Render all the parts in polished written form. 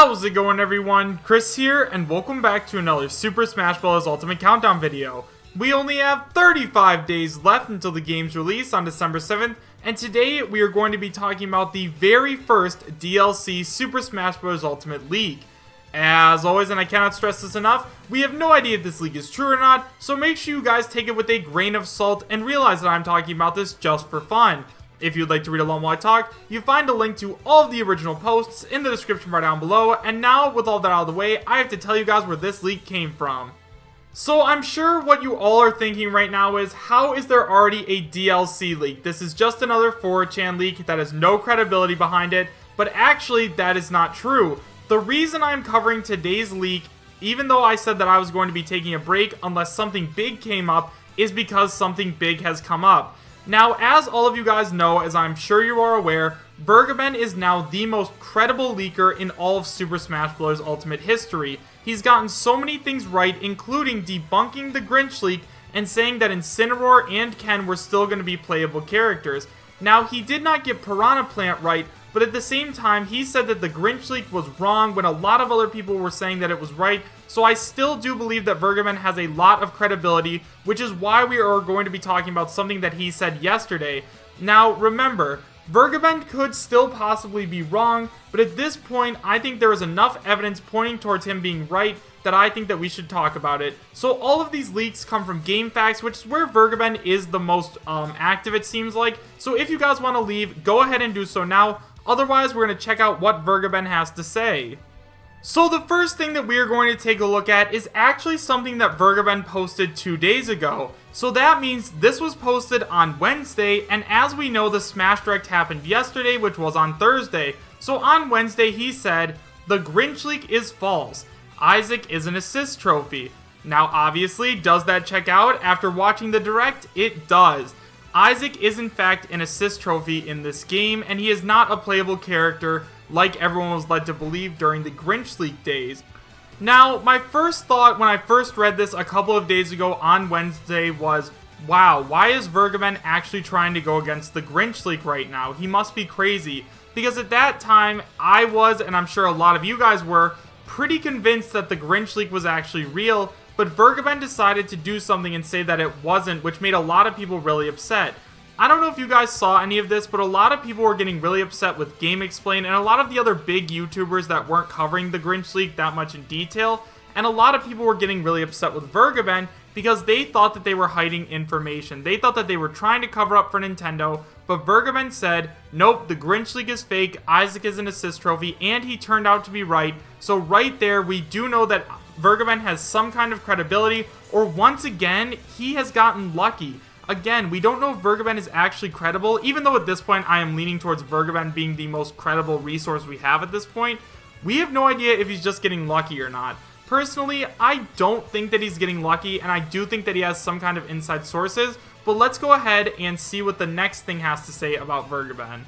How's it going, everyone? Chris here, and welcome back to another Super Smash Bros. Ultimate Countdown video. We only have 35 days left until the game's release on December 7th, and today we are going to be talking about the very first DLC Super Smash Bros. Ultimate leak. As always, and I cannot stress this enough, we have no idea if this leak is true or not, so make sure you guys take it with a grain of salt and realize that I'm talking about this just for fun. If you'd like to read along while I talk, you find a link to all of the original posts in the description bar down below, and now, with all that out of the way, I have to tell you guys where this leak came from. So I'm sure what you all are thinking right now is, how is there already a DLC leak? This is just another 4chan leak that has no credibility behind it, but actually that is not true. The reason I'm covering today's leak, even though I said that I was going to be taking a break unless something big came up, is because something big has come up. Now, as all of you guys know, as I'm sure you are aware, VERGEBEN is now the most credible leaker in all of Super Smash Bros. Ultimate history. He's gotten so many things right, including debunking the Grenish leak and saying that Incineroar and Ken were still going to be playable characters. Now, he did not get Piranha Plant right, but at the same time, he said that the Grenish leak was wrong when a lot of other people were saying that it was right, so I still do believe that VERGEBEN has a lot of credibility, which is why we are going to be talking about something that he said yesterday. Now, remember, VERGEBEN could still possibly be wrong, but at this point, I think there is enough evidence pointing towards him being right that I think that we should talk about it. So all of these leaks come from GameFAQs, which is where VERGEBEN is the most active, it seems like. So if you guys want to leave, go ahead and do so now. Otherwise, we're going to check out what VERGEBEN has to say. So the first thing that we are going to take a look at is actually something that VERGEBEN posted 2 days ago. So that means this was posted on Wednesday, and as we know, the Smash Direct happened yesterday, which was on Thursday. So on Wednesday, he said, "The Grenish leak is false. Isaac is an assist trophy." Now, obviously, does that check out? After watching the Direct, it does. Isaac is in fact an assist trophy in this game, and he is not a playable character like everyone was led to believe during the Grenish leak days. Now, my first thought when I first read this a couple of days ago on Wednesday was, wow, why is VERGEBEN actually trying to go against the Grenish leak right now? He must be crazy. Because at that time, I was, and I'm sure a lot of you guys were, pretty convinced that the Grenish leak was actually real, but VERGEBEN decided to do something and say that it wasn't, which made a lot of people really upset. I don't know if you guys saw any of this, but a lot of people were getting really upset with GameXplain and a lot of the other big YouTubers that weren't covering the Grenish leak that much in detail, and a lot of people were getting really upset with VERGEBEN because they thought that they were hiding information. They thought that they were trying to cover up for Nintendo, but VERGEBEN said, nope, the Grenish leak is fake, Isaac is an assist trophy, and he turned out to be right. So right there, we do know that VERGEBEN has some kind of credibility, or once again, he has gotten lucky. Again, we don't know if VERGEBEN is actually credible, even though at this point I am leaning towards VERGEBEN being the most credible resource we have at this point. We have no idea if he's just getting lucky or not. Personally, I don't think that he's getting lucky, and I do think that he has some kind of inside sources, but let's go ahead and see what the next thing has to say about VERGEBEN.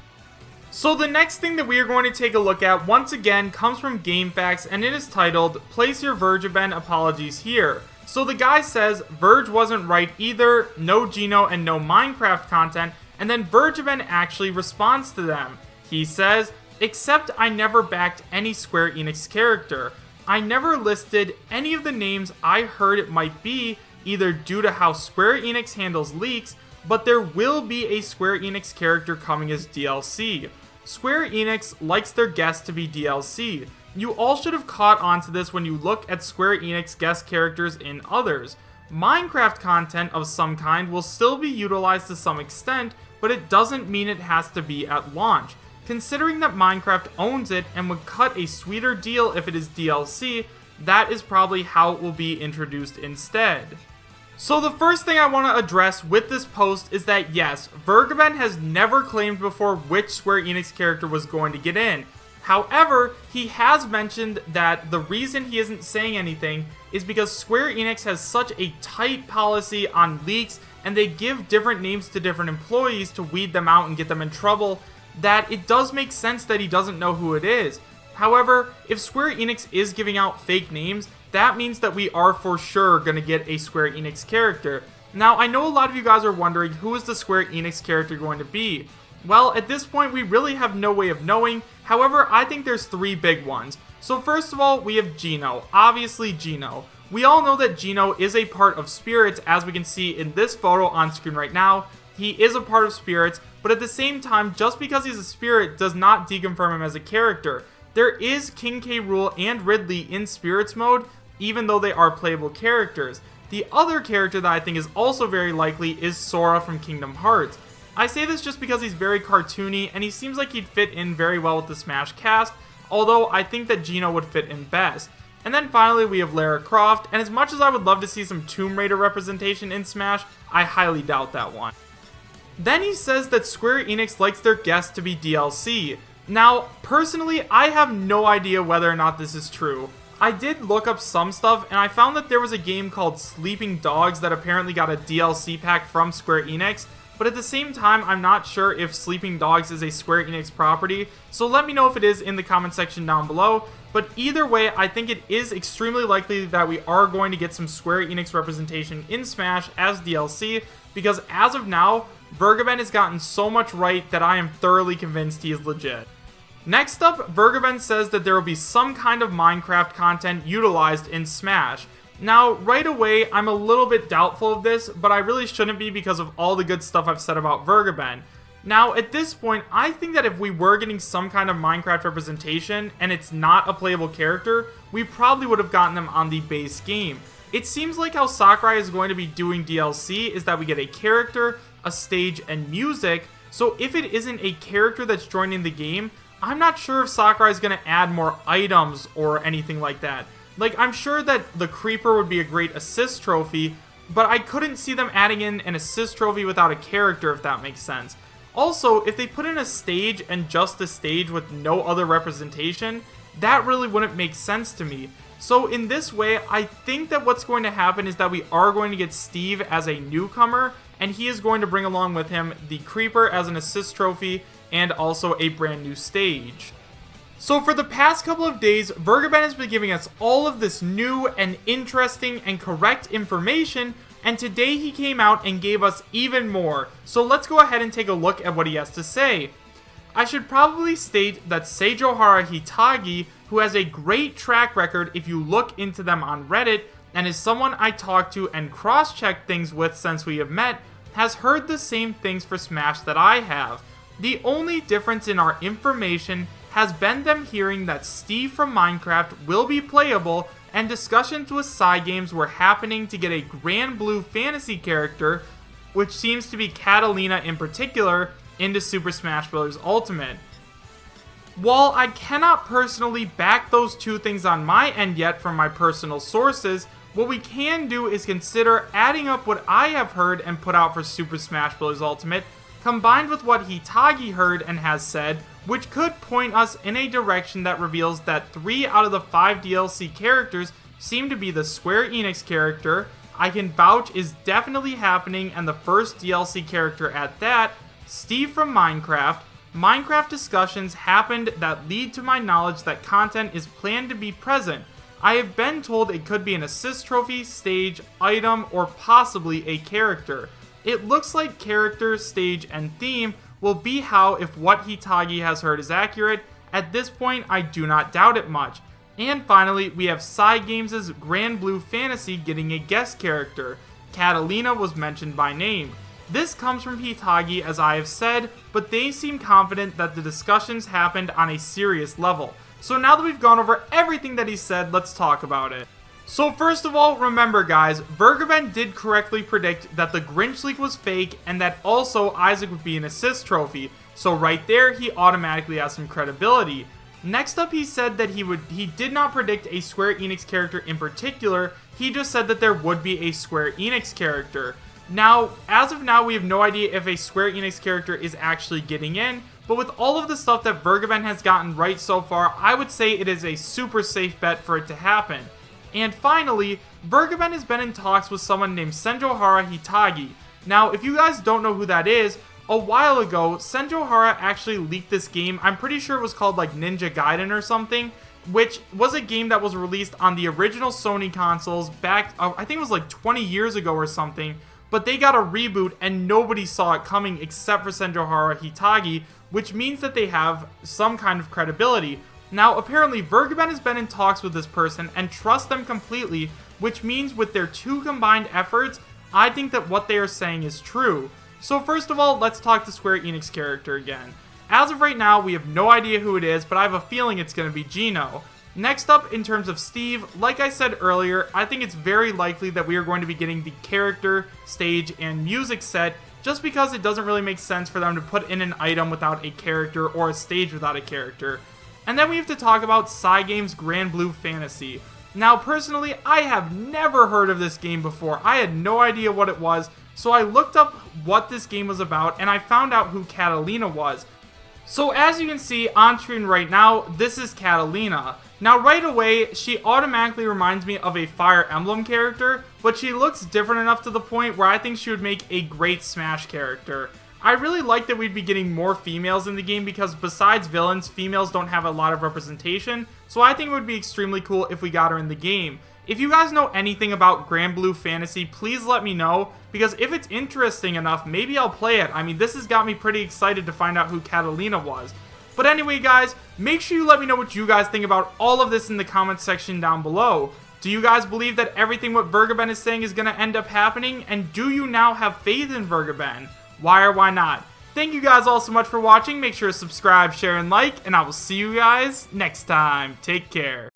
So the next thing that we are going to take a look at, once again, comes from GameFAQs, and it is titled, "Place your VERGEBEN apologies here." So the guy says, Verge wasn't right either, no Zeno and no Minecraft content, and then VERGEBEN actually responds to them. He says, "Except I never backed any Square Enix character. I never listed any of the names I heard it might be, either due to how Square Enix handles leaks, but there will be a Square Enix character coming as DLC. Square Enix likes their guests to be DLC. You all should have caught on to this when you look at Square Enix guest characters in others. Minecraft content of some kind will still be utilized to some extent, but it doesn't mean it has to be at launch. Considering that Minecraft owns it and would cut a sweeter deal if it is DLC, that is probably how it will be introduced instead." So the first thing I want to address with this post is that yes, VERGEBEN has never claimed before which Square Enix character was going to get in. However, he has mentioned that the reason he isn't saying anything is because Square Enix has such a tight policy on leaks, and they give different names to different employees to weed them out and get them in trouble, that it does make sense that he doesn't know who it is. However, if Square Enix is giving out fake names, that means that we are for sure going to get a Square Enix character. Now, I know a lot of you guys are wondering, who is the Square Enix character going to be? Well, at this point, we really have no way of knowing. However, I think there's three big ones. So first of all, we have Zeno. Obviously Zeno. We all know that Zeno is a part of Spirits, as we can see in this photo on screen right now. He is a part of Spirits, but at the same time, just because he's a Spirit does not deconfirm him as a character. There is King K. Rool and Ridley in Spirits mode, even though they are playable characters. The other character that I think is also very likely is Sora from Kingdom Hearts. I say this just because he's very cartoony, and he seems like he'd fit in very well with the Smash cast, although I think that Zeno would fit in best. And then finally we have Lara Croft, and as much as I would love to see some Tomb Raider representation in Smash, I highly doubt that one. Then he says that Square Enix likes their guests to be DLC. Now, personally, I have no idea whether or not this is true. I did look up some stuff, and I found that there was a game called Sleeping Dogs that apparently got a DLC pack from Square Enix, but at the same time, I'm not sure if Sleeping Dogs is a Square Enix property, so let me know if it is in the comment section down below. But either way, I think it is extremely likely that we are going to get some Square Enix representation in Smash as DLC, because as of now, VERGEBEN has gotten so much right that I am thoroughly convinced he is legit. Next up, VERGEBEN says that there will be some kind of Minecraft content utilized in Smash. Now, right away, I'm a little bit doubtful of this, but I really shouldn't be because of all the good stuff I've said about VERGEBEN. Now, at this point, I think that if we were getting some kind of Minecraft representation, and it's not a playable character, we probably would have gotten them on the base game. It seems like how Sakurai is going to be doing DLC is that we get a character, a stage, and music, so if it isn't a character that's joining the game, I'm not sure if Sakurai is going to add more items or anything like that. Like, I'm sure that the Creeper would be a great assist trophy, but I couldn't see them adding in an assist trophy without a character, if that makes sense. Also, if they put in a stage and just a stage with no other representation, that really wouldn't make sense to me. So in this way, I think that what's going to happen is that we are going to get Steve as a newcomer, and he is going to bring along with him the Creeper as an assist trophy, and also a brand new stage. So for the past couple of days, VERGEBEN has been giving us all of this new and interesting and correct information, and today he came out and gave us even more. So let's go ahead and take a look at what he has to say. I should probably state that Seijohara Hitagi, who has a great track record if you look into them on Reddit, and is someone I talked to and cross-checked things with since we have met, has heard the same things for Smash that I have. The only difference in our information has been them hearing that Steve from Minecraft will be playable, and discussions with side games were happening to get a Granblue Fantasy character, which seems to be Catalina in particular, into Super Smash Bros. Ultimate. While I cannot personally back those two things on my end yet from my personal sources, what we can do is consider adding up what I have heard and put out for Super Smash Bros. Ultimate, combined with what Hitagi heard and has said, which could point us in a direction that reveals that 3 out of the 5 DLC characters seem to be the Square Enix character. I can vouch is definitely happening, and the first DLC character at that, Steve from Minecraft. Minecraft discussions happened that lead to my knowledge that content is planned to be present. I have been told it could be an assist trophy, stage, item, or possibly a character. It looks like character, stage, and theme will be how if what Hitagi has heard is accurate. At this point, I do not doubt it much. And finally, we have Side Games' Granblue Fantasy getting a guest character. Catalina was mentioned by name. This comes from Hitagi, as I have said, but they seem confident that the discussions happened on a serious level. So now that we've gone over everything that he said, let's talk about it. So first of all, remember guys, VERGEBEN did correctly predict that the Grinch leak was fake, and that also Isaac would be an assist trophy. So right there, he automatically has some credibility. Next up, he said that he did not predict a Square Enix character in particular, he just said that there would be a Square Enix character. Now, as of now, we have no idea if a Square Enix character is actually getting in, but with all of the stuff that VERGEBEN has gotten right so far, I would say it is a super safe bet for it to happen. And finally, VERGEBEN has been in talks with someone named Seijohara Hitagi. Now, if you guys don't know who that is, a while ago, Seijohara actually leaked this game. I'm pretty sure it was called like Ninja Gaiden or something, which was a game that was released on the original Sony consoles back, I think it was like 20 years ago or something, but they got a reboot and nobody saw it coming except for Seijohara Hitagi, which means that they have some kind of credibility. Now, apparently, VERGEBEN has been in talks with this person and trusts them completely, which means with their two combined efforts, I think that what they are saying is true. So first of all, let's talk the Square Enix character again. As of right now, we have no idea who it is, but I have a feeling it's going to be Zeno. Next up, in terms of Steve, like I said earlier, I think it's very likely that we are going to be getting the character, stage, and music set, just because it doesn't really make sense for them to put in an item without a character or a stage without a character. And then we have to talk about Cygame's Granblue Fantasy. Now, personally, I have never heard of this game before. I had no idea what it was, so I looked up what this game was about, and I found out who Catalina was. So as you can see on screen right now, this is Catalina. Now right away, she automatically reminds me of a Fire Emblem character, but she looks different enough to the point where I think she would make a great Smash character. I really like that we'd be getting more females in the game because besides villains, females don't have a lot of representation, so I think it would be extremely cool if we got her in the game. If you guys know anything about Granblue Fantasy, please let me know, because if it's interesting enough, maybe I'll play it. I mean, this has got me pretty excited to find out who Catalina was. But anyway, guys, make sure you let me know what you guys think about all of this in the comments section down below. Do you guys believe that everything what VERGEBEN is saying is going to end up happening? And do you now have faith in VERGEBEN? Why or why not? Thank you guys all so much for watching. Make sure to subscribe, share, and like, and I will see you guys next time. Take care.